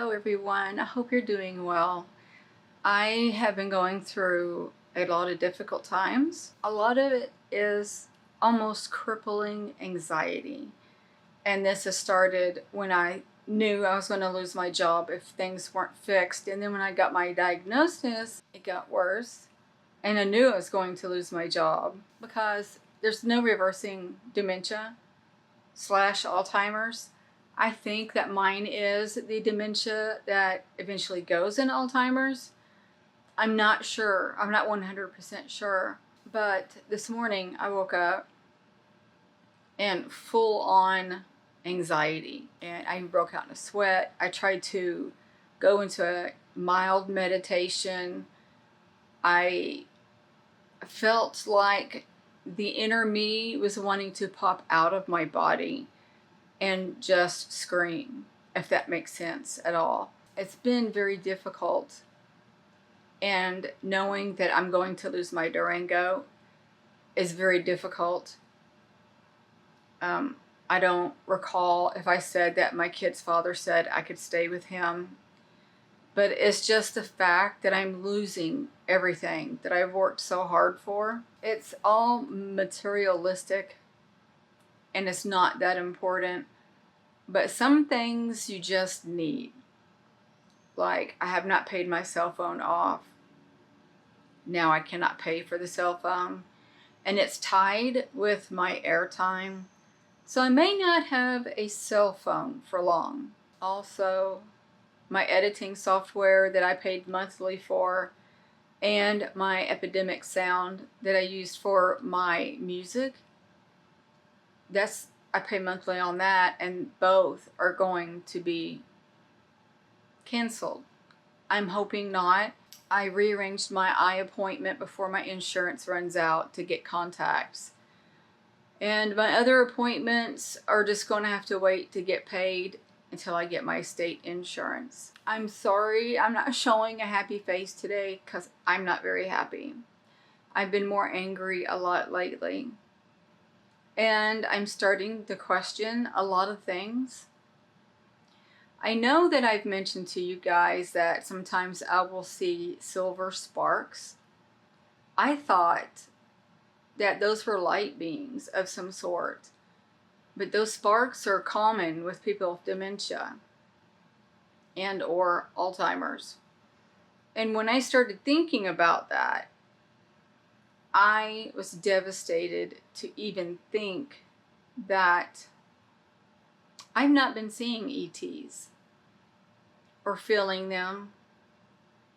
Hello everyone, I hope you're doing well. I have been going through a lot of difficult times. A lot of it is almost crippling anxiety. And this has started when I knew I was going to lose my job if things weren't fixed. And then when I got my diagnosis, it got worse. And I knew I was going to lose my job because there's no reversing dementia / Alzheimer's. I think that mine is the dementia that eventually goes in Alzheimer's. I'm not sure. I'm not 100% sure. But this morning I woke up in full on anxiety and I broke out in a sweat. I tried to go into a mild meditation. I felt like the inner me was wanting to pop out of my body and just scream, if that makes sense at all. It's been very difficult, and knowing that I'm going to lose my Durango is very difficult. I don't recall if I said that my kid's father said I could stay with him, but it's just the fact that I'm losing everything that I've worked so hard for. It's all materialistic, and it's not that important. But some things you just need. Like, I have not paid my cell phone off. Now I cannot pay for the cell phone. And it's tied with my airtime. So I may not have a cell phone for long. Also, my editing software that I paid monthly for, and my Epidemic Sound that I used for my music, I pay monthly on that, and both are going to be canceled. I'm hoping not. I rearranged my eye appointment before my insurance runs out to get contacts. And my other appointments are just going to have to wait to get paid until I get my state insurance. I'm sorry I'm not showing a happy face today because I'm not very happy. I've been more angry a lot lately. And I'm starting to question a lot of things. I know that I've mentioned to you guys that sometimes I will see silver sparks. I thought that those were light beings of some sort. But those sparks are common with people with dementia and or Alzheimer's. And when I started thinking about that, I was devastated to even think that I've not been seeing ETs or feeling them.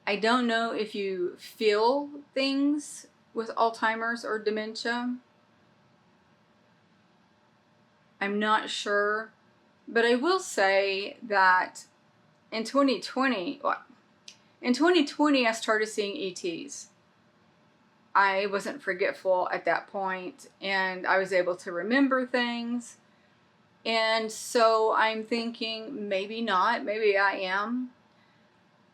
I don't know if you feel things with Alzheimer's or dementia. I'm not sure, but I will say that in 2020 I started seeing ETs. I wasn't forgetful at that point, and I was able to remember things. And so I'm thinking, maybe not, maybe I am.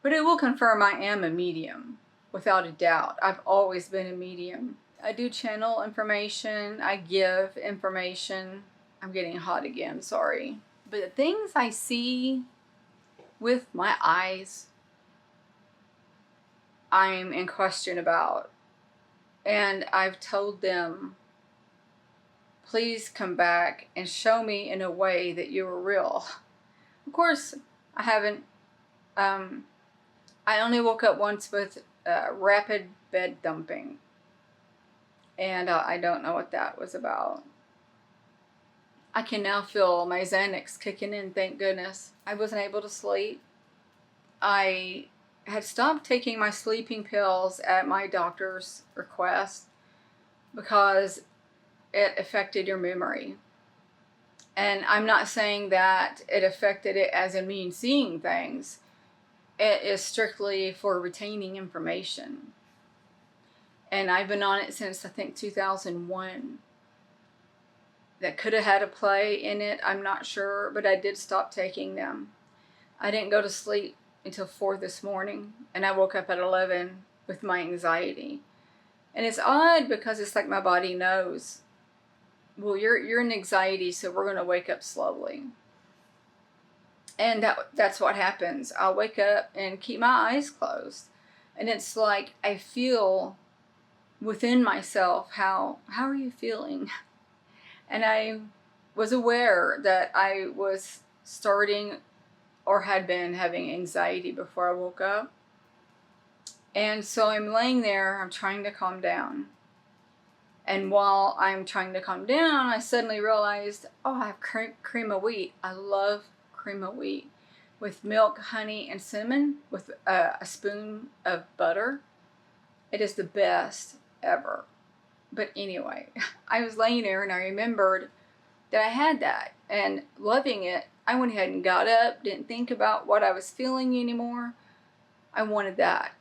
But it will confirm I am a medium, without a doubt. I've always been a medium. I do channel information, I give information. I'm getting hot again, sorry. But the things I see with my eyes, I'm in question about. And I've told them, please come back and show me in a way that you were real. Of course, I haven't. I only woke up once with rapid bed thumping. And I don't know what that was about. I can now feel my Xanax kicking in, thank goodness. I wasn't able to sleep. I had stopped taking my sleeping pills at my doctor's request because it affected your memory. And I'm not saying that it affected it as in mean seeing things. It is strictly for retaining information. And I've been on it since I think 2001. That could have had a play in it, I'm not sure, but I did stop taking them. I didn't go to sleep until 4 this morning, and I woke up at 11 with my anxiety. And it's odd because it's like my body knows, well, you're in anxiety, so we're going to wake up slowly. And that's what happens. I'll wake up and keep my eyes closed. And it's like I feel within myself, how are you feeling? And I was aware that I was starting or had been having anxiety before I woke up. And so I'm laying there, I'm trying to calm down. And while I'm trying to calm down, I suddenly realized, oh, I have cream of wheat. I love cream of wheat with milk, honey, and cinnamon with a spoon of butter. It is the best ever. But anyway, I was laying there and I remembered that I had that and loving it. I went ahead and got up, didn't think about what I was feeling anymore. I wanted that.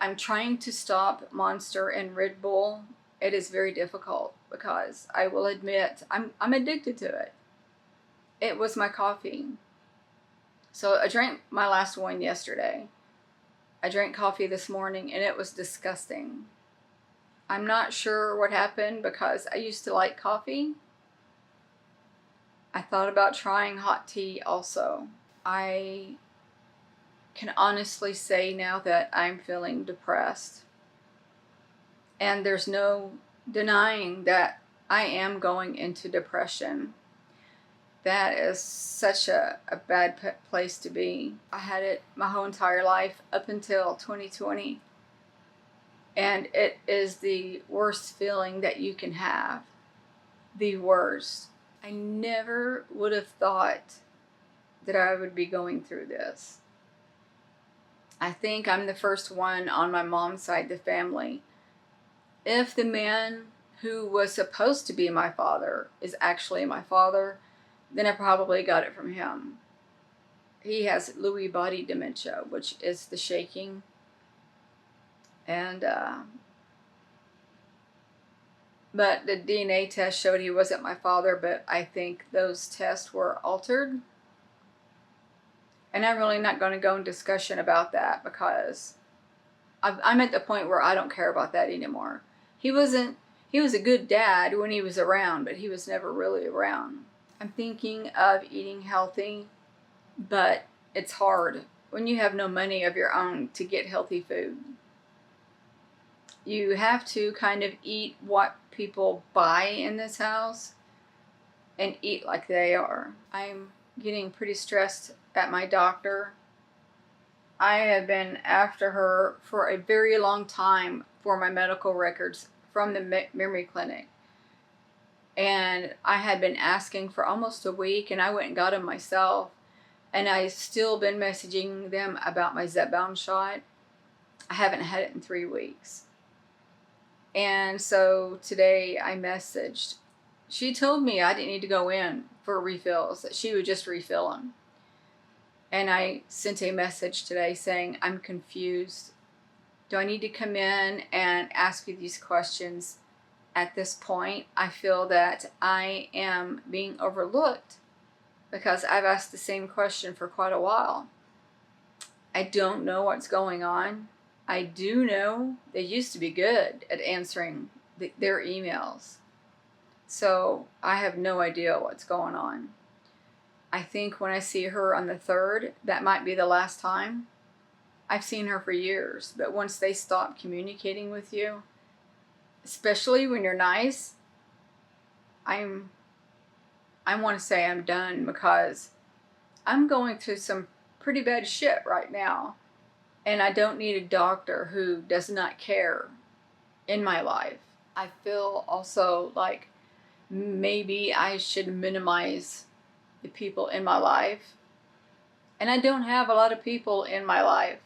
I'm trying to stop Monster and Red Bull. It is very difficult because I will admit I'm addicted to it. It was my coffee. So I drank my last one yesterday. I drank coffee this morning and it was disgusting. I'm not sure what happened because I used to like coffee. I thought about trying hot tea also. I can honestly say now that I'm feeling depressed. And there's no denying that I am going into depression. That is such a bad place to be. I had it my whole entire life up until 2020. And it is the worst feeling that you can have. The worst. I never would have thought that I would be going through this. I think I'm the first one on my mom's side of the family. If the man who was supposed to be my father is actually my father, then I probably got it from him. He has Lewy body dementia, which is the shaking. And, but the DNA test showed he wasn't my father, but I think those tests were altered. And I'm really not going to go in discussion about that because I'm at the point where I don't care about that anymore. He was a good dad when he was around, but he was never really around. I'm thinking of eating healthy, but it's hard when you have no money of your own to get healthy food. You have to kind of eat what people buy in this house and eat like they are. I'm getting pretty stressed at my doctor. I have been after her for a very long time for my medical records from the memory clinic. And I had been asking for almost a week, and I went and got them myself. And I've still been messaging them about my Zepbound shot. I haven't had it in 3 weeks. And so today I messaged. She told me I didn't need to go in for refills, that she would just refill them. And I sent a message today saying, I'm confused. Do I need to come in and ask you these questions? At this point, I feel that I am being overlooked because I've asked the same question for quite a while. I don't know what's going on. I do know they used to be good at answering their emails. So I have no idea what's going on. I think when I see her on the 3rd, that might be the last time. I've seen her for years, but once they stop communicating with you, especially when you're nice, I want to say I'm done because I'm going through some pretty bad shit right now. And I don't need a doctor who does not care in my life. I feel also like maybe I should minimize the people in my life. And I don't have a lot of people in my life.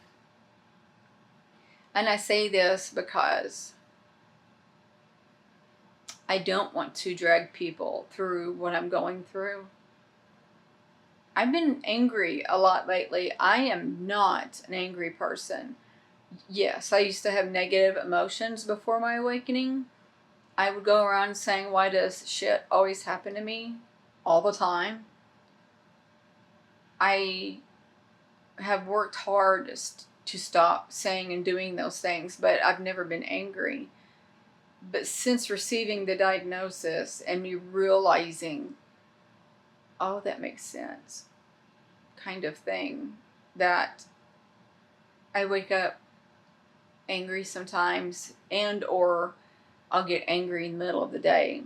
And I say this because I don't want to drag people through what I'm going through. I've been angry a lot lately. I am not an angry person. Yes, I used to have negative emotions before my awakening. I would go around saying, why does shit always happen to me all the time? I have worked hard to stop saying and doing those things, but I've never been angry. But since receiving the diagnosis and me realizing, oh, that makes sense. kind of thing, that I wake up angry sometimes, and or I'll get angry in the middle of the day.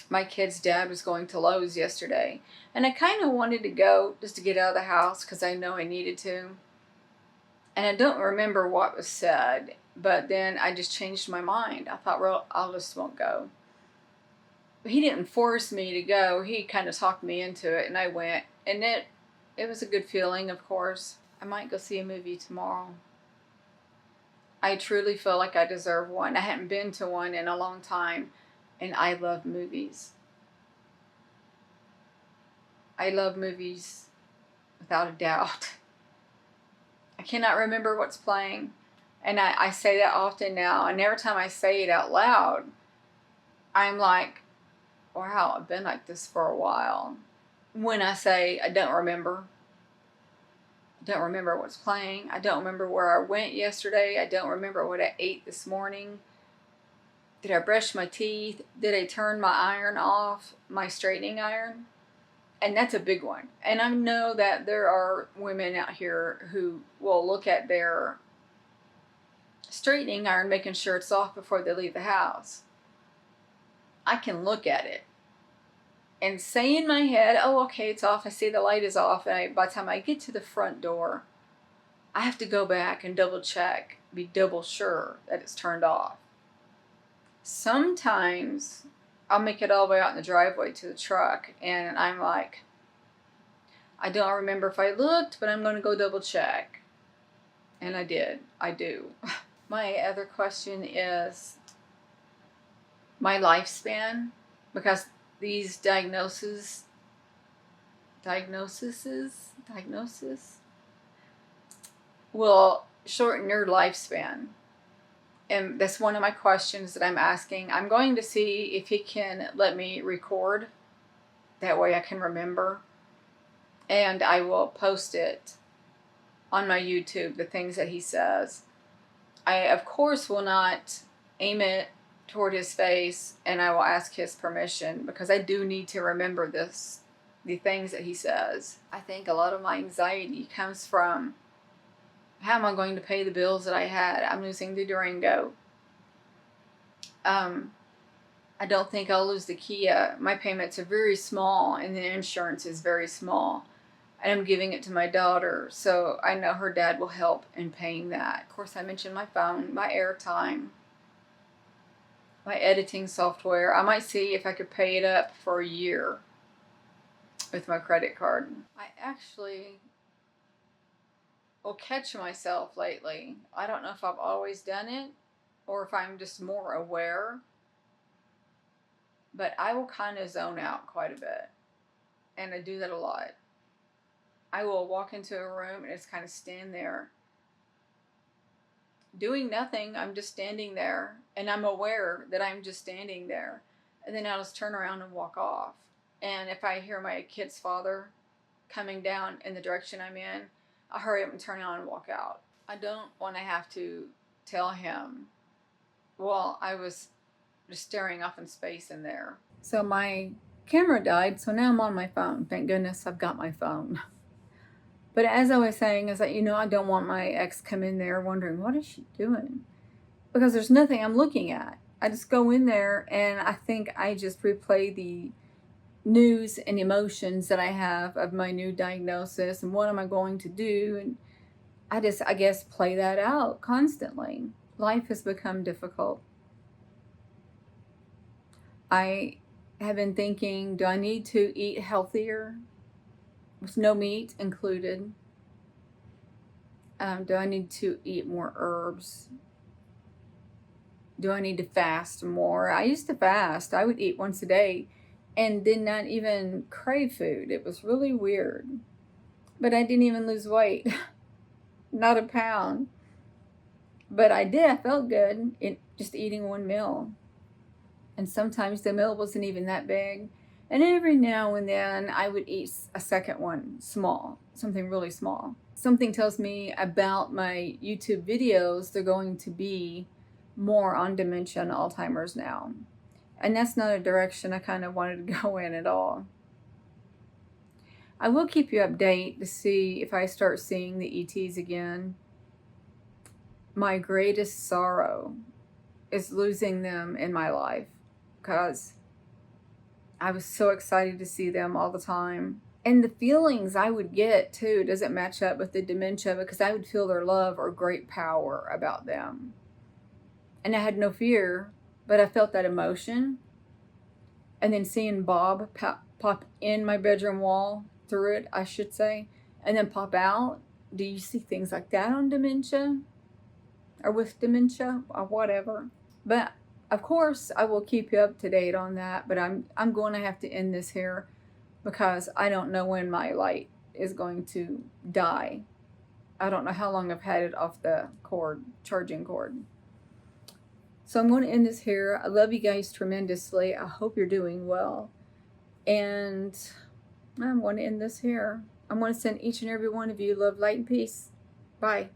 My kid's dad was going to Lowe's yesterday, and I kind of wanted to go just to get out of the house because I know I needed to. And I don't remember what was said, but then I just changed my mind. I thought, well, I just won't go. But he didn't force me to go. He kind of talked me into it, and I went. And it was a good feeling, of course. I might go see a movie tomorrow. I truly feel like I deserve one. I hadn't been to one in a long time, and I love movies. I love movies without a doubt. I cannot remember what's playing, and I say that often now, and every time I say it out loud, I'm like, wow, I've been like this for a while. When I say I don't remember what's playing, I don't remember where I went yesterday, I don't remember what I ate this morning, did I brush my teeth, did I turn my iron off, my straightening iron? And that's a big one. And I know that there are women out here who will look at their straightening iron, making sure it's off before they leave the house. I can look at it and say in my head, oh, okay, it's off. I see the light is off. And by the time I get to the front door, I have to go back and double check, be double sure that it's turned off. Sometimes I'll make it all the way out in the driveway to the truck, and I'm like, I don't remember if I looked, but I'm going to go double check. And I did. I do. My other question is my lifespan, because these diagnoses will shorten your lifespan. And that's one of my questions that I'm asking. I'm going to see if he can let me record. That way I can remember. And I will post it on my YouTube, the things that he says. I, of course, will not aim it toward his face, and I will ask his permission, because I do need to remember the things that he says. I think a lot of my anxiety comes from, how am I going to pay the bills that I had? I'm losing the Durango. I don't think I'll lose the Kia. My payments are very small, and the insurance is very small. And I'm giving it to my daughter, so I know her dad will help in paying that. Of course, I mentioned my phone, my airtime, my editing software. I might see if I could pay it up for a year with my credit card. I actually will catch myself lately. I don't know if I've always done it or if I'm just more aware, but I will kind of zone out quite a bit, and I do that a lot. I will walk into a room and just kind of stand there doing nothing. I'm just standing there, and I'm aware that I'm just standing there, and then I'll just turn around and walk off. And if I hear my kid's father coming down in the direction I'm in, I'll hurry up and turn around and walk out. I don't want to have to tell him, well, I was just staring off in space in there. So my camera died, so now I'm on my phone. Thank goodness I've got my phone. But as I was saying, is that, I don't want my ex come in there wondering, what is she doing? Because there's nothing I'm looking at. I just go in there, and I think I just replay the news and emotions that I have of my new diagnosis and what am I going to do. And I guess, play that out constantly. Life has become difficult. I have been thinking, do I need to eat healthier with no meat included? Do I need to eat more herbs? Do I need to fast more? I used to fast. I would eat once a day and did not even crave food. It was really weird. But I didn't even lose weight. Not a pound. But I did. I felt good in just eating one meal. And sometimes the meal wasn't even that big. And every now and then I would eat a second one, small, something really small. Something tells me about my YouTube videos, they're going to be more on dementia and Alzheimer's now. And that's not a direction I kind of wanted to go in at all. I will keep you update to see if I start seeing the ETs again. My greatest sorrow is losing them in my life because I was so excited to see them all the time. And the feelings I would get too doesn't match up with the dementia because I would feel their love or great power about them. And I had no fear, but I felt that emotion. And then seeing Bob pop in my bedroom wall, through it, I should say, and then pop out. Do you see things like that on dementia? Or with dementia? Or whatever. But of course, I will keep you up to date on that. But I'm going to have to end this here because I don't know when my light is going to die. I don't know how long I've had it off the cord, charging cord. So I'm going to end this here. I love you guys tremendously. I hope you're doing well. And I'm going to end this here. I'm going to send each and every one of you love, light, and peace. Bye.